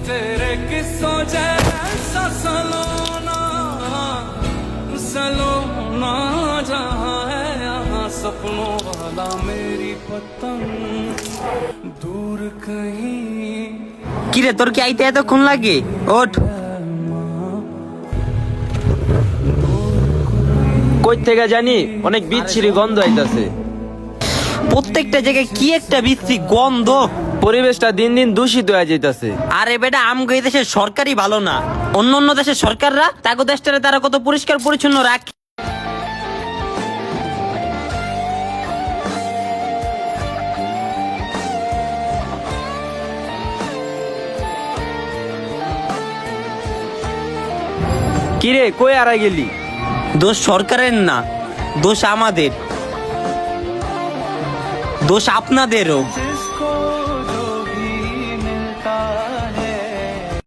तेरे किस्सों जैसा सलोना सलोना जहाँ है यहाँ सपनों वाला मेरी पतंग दूर कहीं। কিরে তোর কি আইতে এতক্ষণ লাগে? ওঠ। কই থেকে জানি অনেক বিচ্ছিরি গন্ধ আইতাছে। প্রত্যেকটা জায়গায় কি একটা বিশ্রী গন্ধ। পরিবেশটা দিন দিন দূষিত হয়ে যাইতাছে। আরে বেটা আমগো এই দেশের সরকারই ভালো না, অন্য অন্য দেশের সরকাররা তাগো দেশটারে তারা কত পরিষ্কার পরিচ্ছন্ন রাখে। কিরে কই আড়াই গেলি? দোষ সরকারের না, দোষ আমাদের, দোষ আপনাদেরও।